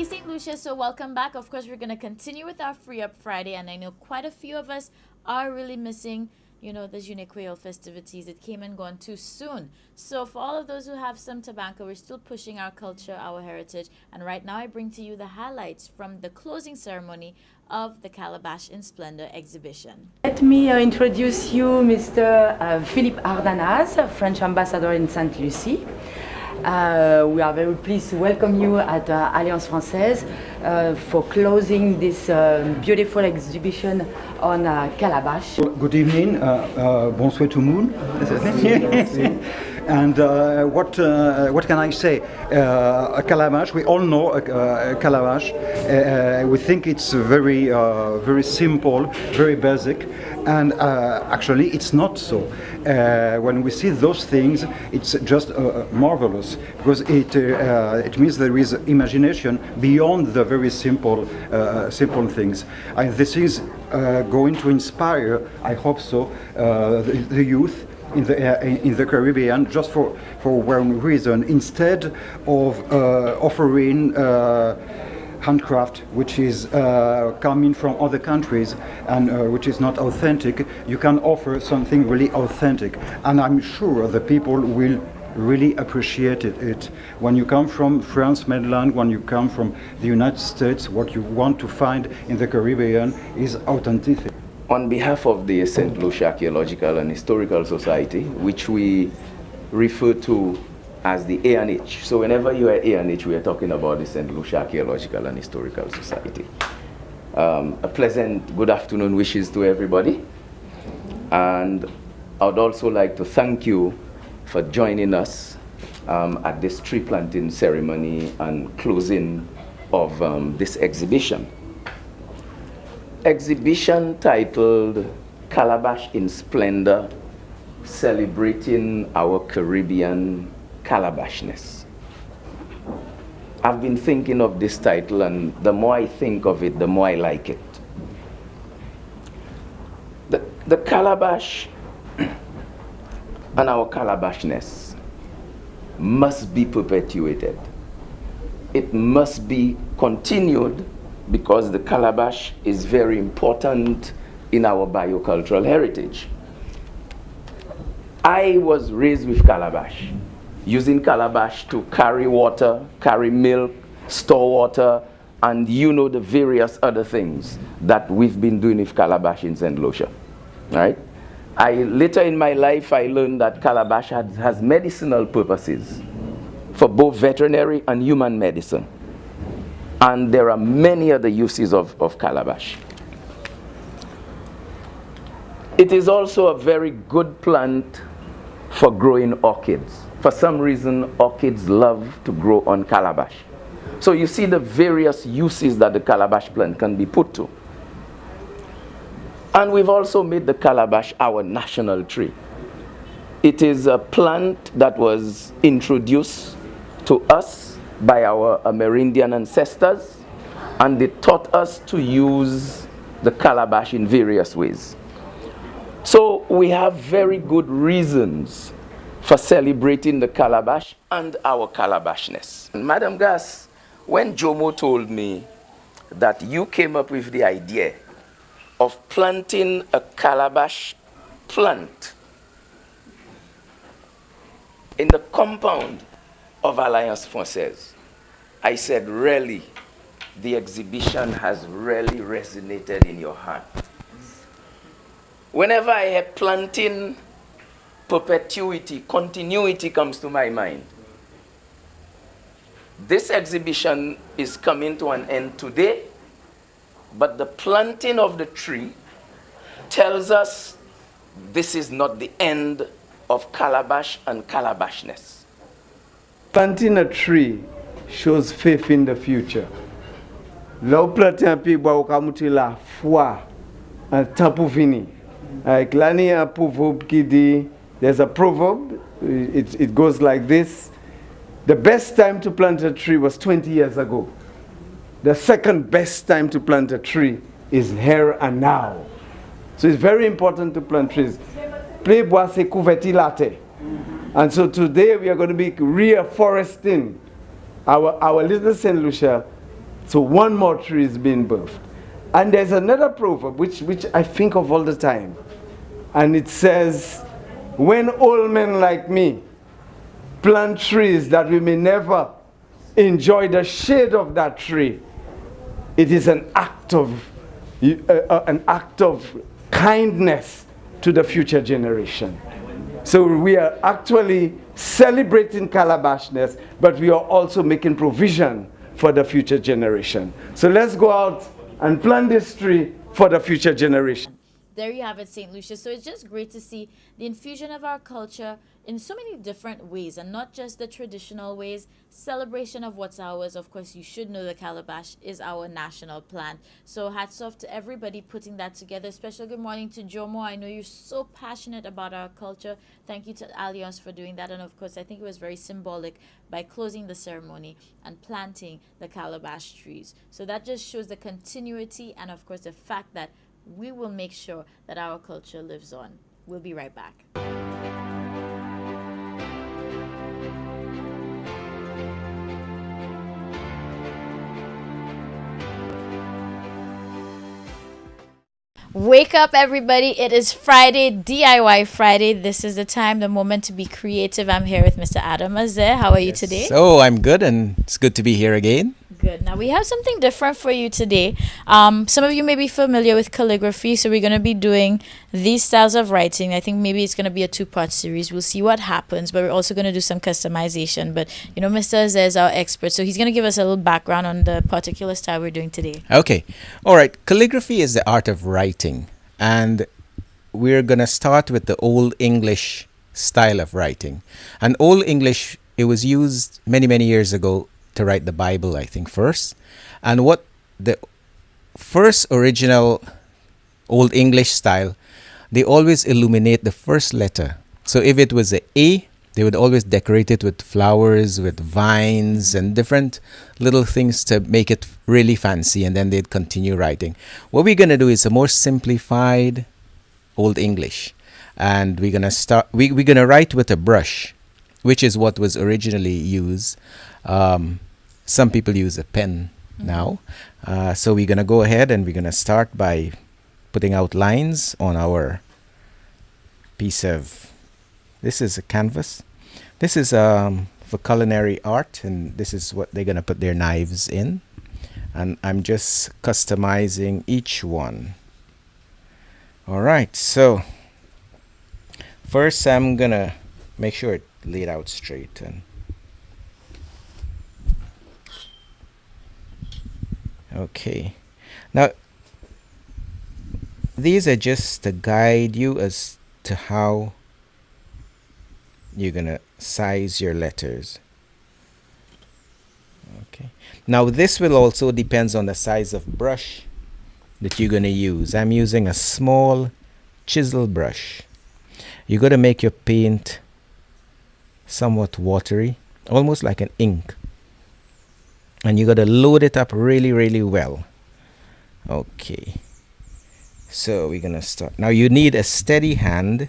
Hey St. Lucia, so welcome back. Of course, we're going to continue with our Free Up Friday, and I know quite a few of us are really missing, the Journée Creole festivities. It came and gone too soon. So for all of those who have some tobacco, we're still pushing our culture, our heritage, and right now I bring to you the highlights from the closing ceremony of the Calabash in Splendor exhibition. Let me introduce you Mr. Philippe Ardanaz, French ambassador in St. Lucie. We are very pleased to welcome you at Alliance Française for closing this beautiful exhibition on Calabash. Good evening, bonsoir tout le monde. And what can I say? A calabash, we all know a calabash. We think it's very, very simple, very basic, and actually it's not so. When we see those things, it's just marvelous, because it means there is imagination beyond the very simple things. And this is going to inspire, I hope so, the youth in the Caribbean, just for one reason. Instead of offering handcraft, which is coming from other countries and which is not authentic, you can offer something really authentic. And I'm sure the people will really appreciate it. When you come from France mainland, when you come from the United States, what you want to find in the Caribbean is authenticity. On behalf of the St. Lucia Archaeological and Historical Society, which we refer to as the ANH. So whenever you are ANH, we are talking about the St. Lucia Archaeological and Historical Society. A pleasant good afternoon wishes to everybody. And I would also like to thank you for joining us at this tree planting ceremony and closing of this exhibition. Exhibition titled Calabash in Splendor, Celebrating Our Caribbean Calabashness. I've been thinking of this title, and the more I think of it, the more I like it. The calabash and our calabashness must be perpetuated. It must be continued, because the calabash is very important in our biocultural heritage. I was raised with calabash, using calabash to carry water, carry milk, store water, and the various other things that we've been doing with calabash in St. Lucia, right? Later in my life, I learned that calabash has medicinal purposes for both veterinary and human medicine. And there are many other uses of calabash. It is also a very good plant for growing orchids. For some reason, orchids love to grow on calabash. So you see the various uses that the calabash plant can be put to. And we've also made the calabash our national tree. It is a plant that was introduced to us by our Amerindian ancestors, and they taught us to use the calabash in various ways. So we have very good reasons for celebrating the calabash and our calabashness. And Madam Gas, when Jomo told me that you came up with the idea of planting a calabash plant in the compound of Alliance Française, I said, really, the exhibition has really resonated in your heart. Whenever I hear planting, perpetuity, continuity comes to my mind. This exhibition is coming to an end today, but the planting of the tree tells us this is not the end of calabash and calabashness. Planting a tree shows faith in the future. Là où planter un pied bois au camuti la foi un temps pour venir. Like l'année un proverbe qui dit, there's a proverb, it goes like this: the best time to plant a tree was 20 years ago. The second best time to plant a tree is here and now. So it's very important to plant trees. Pied bois c'est couverti la terre. And so today we are going to be reforesting our little St. Lucia So one more tree is being birthed. And there's another proverb which I think of all the time. And it says, when old men like me plant trees that we may never enjoy the shade of that tree, it is an act of kindness to the future generation. So we are actually celebrating Calabashness, but we are also making provision for the future generation. So let's go out and plant this tree for the future generation. There you have it, St. Lucia. So it's just great to see the infusion of our culture in so many different ways, and not just the traditional ways. Celebration of what's ours. Of course, you should know the calabash is our national plant. So hats off to everybody putting that together. Special good morning to Jomo. I know you're so passionate about our culture. Thank you to Alliance for doing that. And of course, I think it was very symbolic by closing the ceremony and planting the calabash trees. So that just shows the continuity and of course the fact that we will make sure that our culture lives on. We'll be right back. Wake up, everybody. It is Friday, DIY Friday. This is the time, the moment to be creative. I'm here with Mr. Adam Azeh. How are you today? So I'm good, and it's good to be here again. Good. Now we have something different for you today. Some of you may be familiar with calligraphy, so we're going to be doing these styles of writing. I think maybe it's going to be a two-part series. We'll see what happens, but we're also going to do some customization. But, you know, Mr. Azeh is our expert, so he's going to give us a little background on the particular style we're doing today. Okay. All right. Calligraphy is the art of writing, and we're going to start with the Old English style of writing. And Old English, it was used many, many years ago to write the Bible, I think, first. And what the first original Old English style, they always illuminate the first letter. So if it was a A, they would always decorate it with flowers, with vines, and different little things to make it really fancy, and then they'd continue writing. What we're going to do is a more simplified Old English. And we're going to start, we're going to write with a brush, which is what was originally used. Some people use a pen now. So we're going to go ahead and we're going to start by putting out lines on our piece of, this is a canvas. This is for culinary art, and this is what they're going to put their knives in. And I'm just customizing each one. All right, so first I'm going to make sure it laid out straight. And okay, now these are just to guide you as to how you're gonna size your letters. Okay, now this will also depends on the size of brush that you're gonna use. I'm using a small chisel brush. You gotta make your paint somewhat watery, almost like an ink. And you got to load it up really, really well. Okay. So we're going to start. Now you need a steady hand.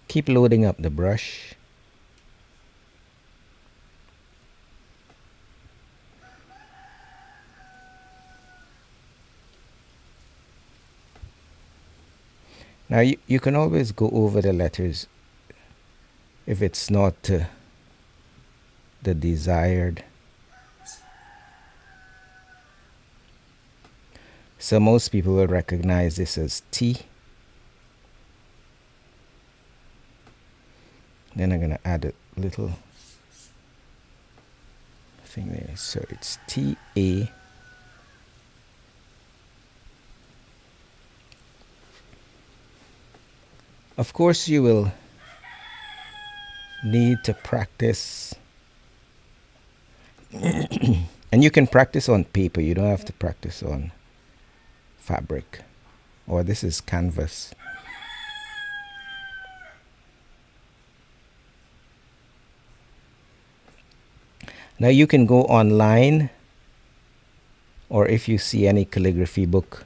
Keep loading up the brush. Now you can always go over the letters if it's not the desired. So most people will recognize this as T. Then I'm going to add a little thing there. So it's T-A. Of course, you will need to practice. And you can practice on paper. You don't have to practice on fabric. Or this is canvas. Now you can go online, or if you see any calligraphy book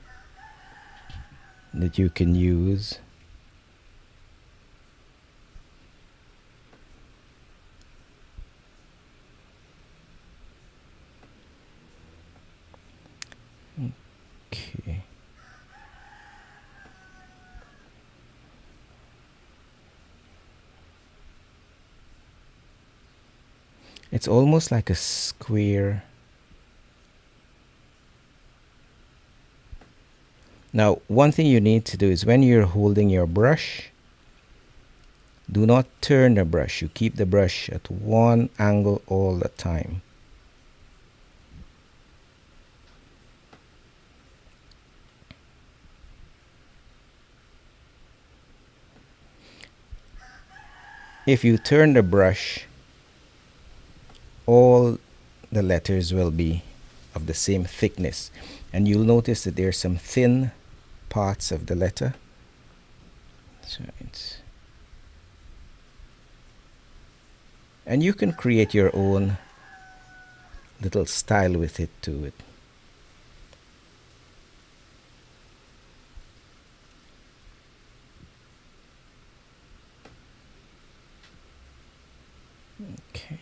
that you can use. It's almost like a square. Now, one thing you need to do is when you're holding your brush, do not turn the brush. You keep the brush at one angle all the time. If you turn the brush, all the letters will be of the same thickness, and you'll notice that there's some thin parts of the letter. So and you can create your own little style with it to it. Okay.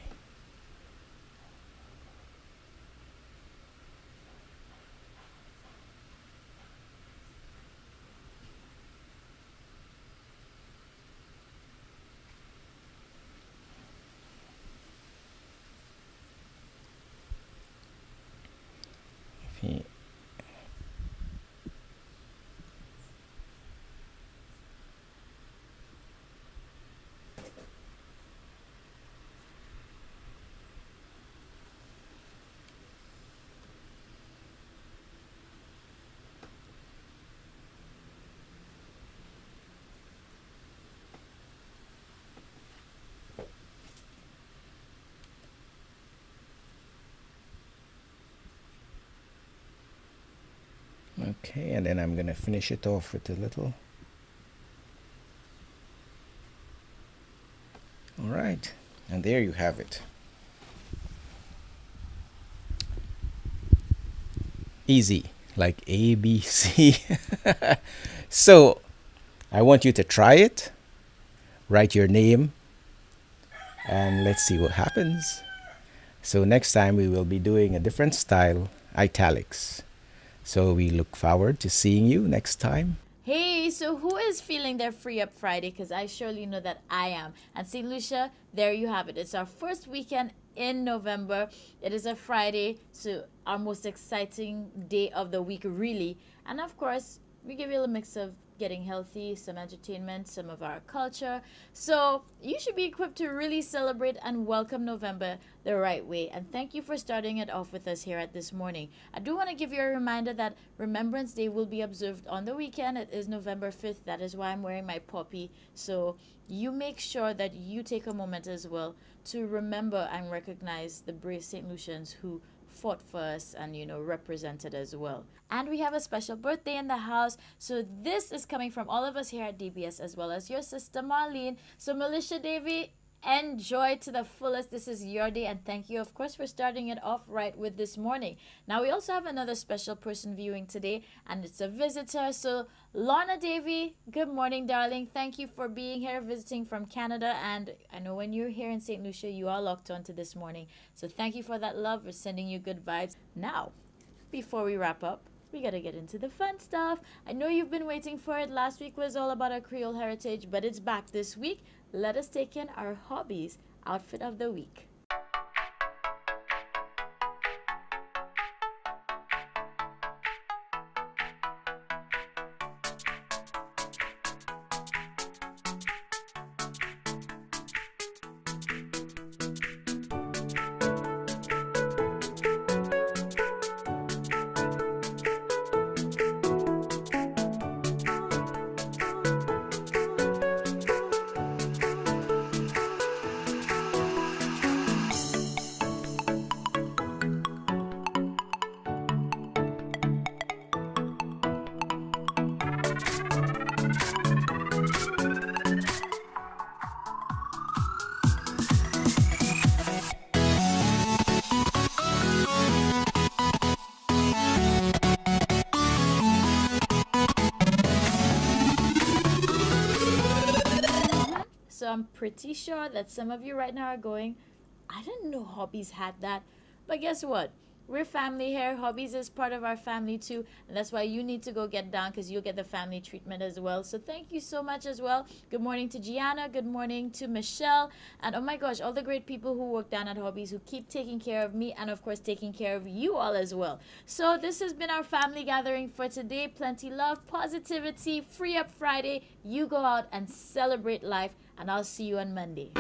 He Okay, and then I'm going to finish it off with a little. All right, and there you have it. Easy, like A, B, C. So, I want you to try it, write your name, and let's see what happens. So next time we will be doing a different style, italics. So we look forward to seeing you next time. Hey, so who is feeling their Free Up Friday? Because I surely know that I am. And St. Lucia, there you have it. It's our first weekend in November. It is a Friday, so our most exciting day of the week, really. And of course, we give you a mix of getting healthy, some entertainment, some of our culture. So you should be equipped to really celebrate and welcome November the right way. And thank you for starting it off with us here at This Morning. I do want to give you a reminder that Remembrance Day will be observed on the weekend. It is November 5th. That is why I'm wearing my poppy. So you make sure that you take a moment as well to remember and recognize the brave St. Lucians who fought for us and, you know, represented as well. And we have a special birthday in the house. So this is coming from all of us here at DBS as well as your sister Marlene. So Militia Davy, enjoy to the fullest. This is your day, and thank you, of course, for starting it off right with This Morning. Now we also have another special person viewing today, and it's a visitor. So Lorna Davy, good morning, darling. Thank you for being here, visiting from Canada. And I know when you're here in St. Lucia, you are locked on to This Morning. So thank you for that love. We're sending you good vibes. Now, before we wrap up, we gotta get into the fun stuff. I know you've been waiting for it. Last week was all about our Creole heritage, but it's back this week. Let us take in our hobbies outfit of the week. So I'm pretty sure that some of you right now are going, I didn't know hobbies had that. But guess what? We're family here. Hobbies is part of our family too, and that's why you need to go get down, because you'll get the family treatment as well. So thank you so much as well. Good morning to Gianna. Good morning to Michelle. And oh my gosh, all the great people who work down at Hobbies, who keep taking care of me and of course taking care of you all as well. So this has been our family gathering for today. Plenty love, positivity, Free Up Friday. You go out and celebrate life, and I'll see you on Monday.